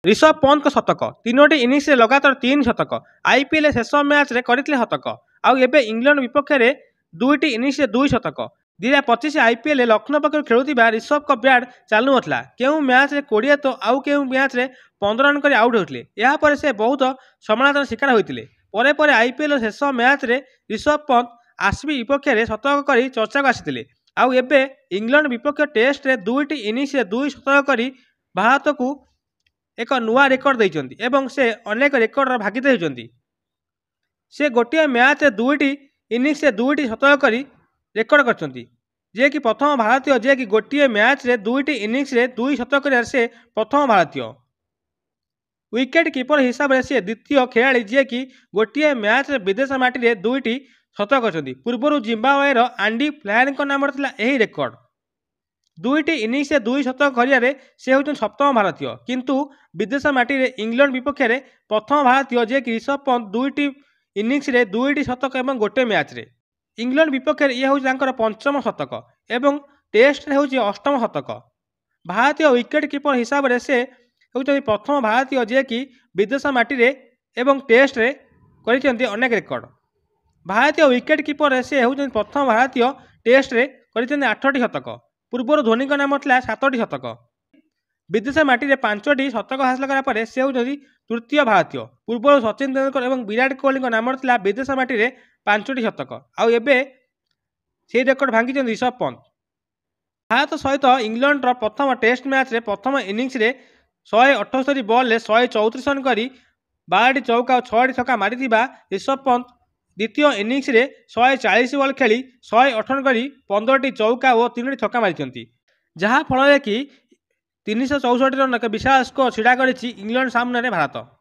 ऋषभ पंत शतक 3टी इनिंग्स लगातार 3 शतक आईपीएल शेष मैच रे करथिले शतक आउ एबे इंग्लैंड विपक्ष में 2टी इनिंग्स 2 शतक 2025 आईपीएल लक्ष्नौ पक्ष खेलुवा ऋषभ का ब्याट चालू नथिला केउ मैच रे 20 तो आउ केउ मैच रे 15 रन कर आउट होते यापर से बहुत समालोचना शिकार होते पर आईपीएल शेष मैच रे ऋषभ पंत आरसीबी विपक्ष में शतक कर चर्चा को आसी आउ एबे इंग्लैंड विपक्ष टेस्ट रे 2टी इनिंग्स 2 शतक कर भारत को एक नुआ रेकर्ड देइचंती एवं से अनेक रेकर्ड भागीदार होइचंती से गोटे मैच 2टी इनिंग्स 2टी शतक कर रेकर्ड करचंती जे कि प्रथम भारतीय जे कि गोटे मैच रे 2टी इनिंग्स 2 शतक कर से प्रथम भारतीय विकेट कीपर हिसाब से से द्वितीय खेलाड़ी जे कि गोटे मैच विदेश माटी रे 2टी शतक करचंती पूर्व जिम्बाब्वेर आंडी फ्लायर नाम थिला एही रेकर्ड 2टी इनिंग्स 2 शतक करियारे से होचन सप्तम भारतीय किंतु विदेश माटी रे इंग्लैंड विपक्ष में प्रथम भारतीय जे कि ऋषभ पंत 2टी इनिंग्स 2टी शतक एवं गोटे मैच रे इंग्लैंड विपक्ष में यह होकर पंचम शतक एवं टेस्ट रे होची अष्टम शतक भारतीय विकेट कीपर हिसाब से होचन प्रथम भारतीय जे कि विदेश माटी रे एवं टेस्ट रे करिसेंती अनेक रेकर्ड भारतीय विकेट कीपर से होचन प्रथम भारतीय टेस्ट रे करिसेंती 8टी शतक पूर्व धोनी का नाम था 7टी शतक विदेश माटी रे 5टी शतक हासिल करापर से होती तृतीय भारतीय पूर्व सचिन तेंदुलकर और विराट कोहली का नाम था विदेश माटी रे 5टी शतक आउ एबे से रेकर्ड भांगी ऋषभ पंत भारत सहित इंग्लैंड प्रथम टेस्ट मैच रे प्रथम इनिंग्स रे 178 बॉल 134 रन कर 12टी चौका और 6टी छक्का मारी ऋषभ पंत द्वितीय इनिंग्स रे 140 बॉल खेली 108 रन कर 15टी चौका और 3टी छक्का मारी जहाँ फल कि 364 रन एक विशाल स्कोर छिड़ा कर इंग्लैंड सामने भारत।